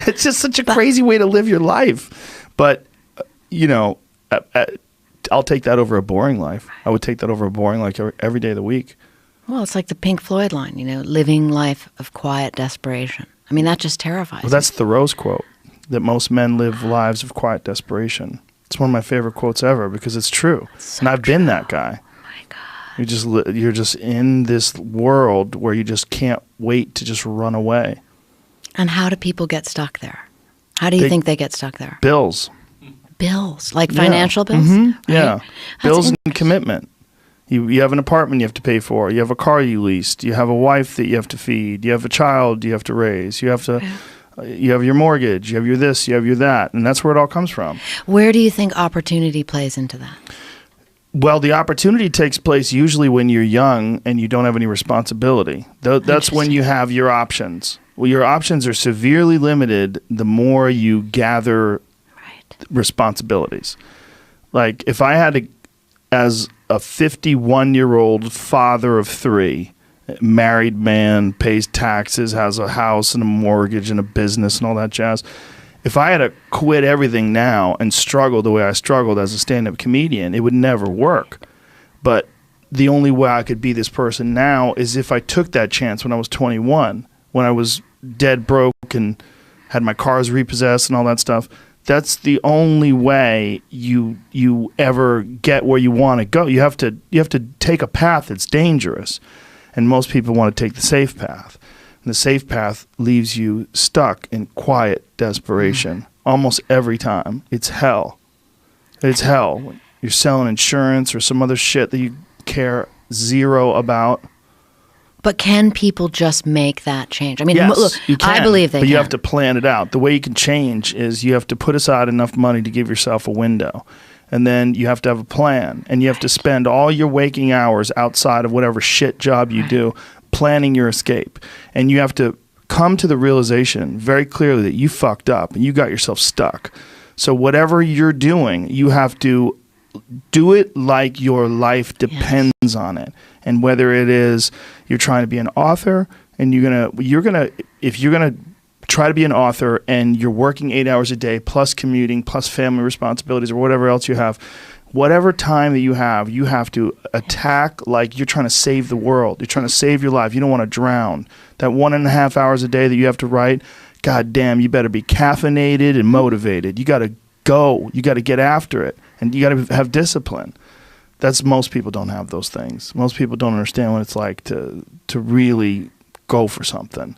It's just such a crazy way to live your life. But, you know, I'll take that over a boring life. I would take that over a boring life every day of the week. Well, it's like the Pink Floyd line, you know, living life of quiet desperation. I mean, that just terrifies me. That's Thoreau's quote, that most men live lives of quiet desperation. It's one of my favorite quotes ever because it's true. So and I've been that guy. Oh my God. You're just in this world where you just can't wait to just run away. And how do people get stuck there? How do you think they get stuck there? Bills. Bills, like financial bills? Mm-hmm. Right? Yeah. Bills and commitment. You have an apartment you have to pay for. You have a car you leased. You have a wife that you have to feed. You have a child you have to raise. You have to... You have your mortgage, you have your this, you have your that, and that's where it all comes from. Where do you think opportunity plays into that? Well, the opportunity takes place usually when you're young and you don't have any responsibility. That's when you have your options. Well, your options are severely limited the more you gather responsibilities. Like if I had to, as a 51-year-old father of 3, married man, pays taxes, has a house and a mortgage and a business and all that jazz. If I had to quit everything now and struggle the way I struggled as a stand-up comedian, it would never work. But the only way I could be this person now is if I took that chance when I was 21, when I was dead broke and had my cars repossessed and all that stuff. That's the only way you ever get where you want to go. You have to take a path that's dangerous. And most people want to take the safe path. And the safe path leaves you stuck in quiet desperation almost every time. It's hell. It's hell. You're selling insurance or some other shit that you care zero about. But can people just make that change? I mean, yes, look, you can, I believe they but can. you have to plan it out. The way you can change is you have to put aside enough money to give yourself a window. And then you have to have a plan, and you have to spend all your waking hours outside of whatever shit job you do planning your escape. And you have to come to the realization very clearly that you fucked up and you got yourself stuck. So whatever you're doing, you have to do it like your life depends on it. And whether it is you're trying to be an author and if you're gonna try to be an author and you're working 8 hours a day plus commuting plus family responsibilities or whatever else you have, whatever time that you have to attack like you're trying to save the world. You're trying to save your life. You don't want to drown. That 1.5 hours a day that you have to write, God damn, you better be caffeinated and motivated. You got to go. You got to get after it. And you got to have discipline. Most people don't have those things. Most people don't understand what it's like to really go for something.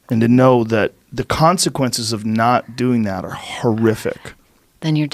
And to know that the consequences of not doing that are horrific. Then you're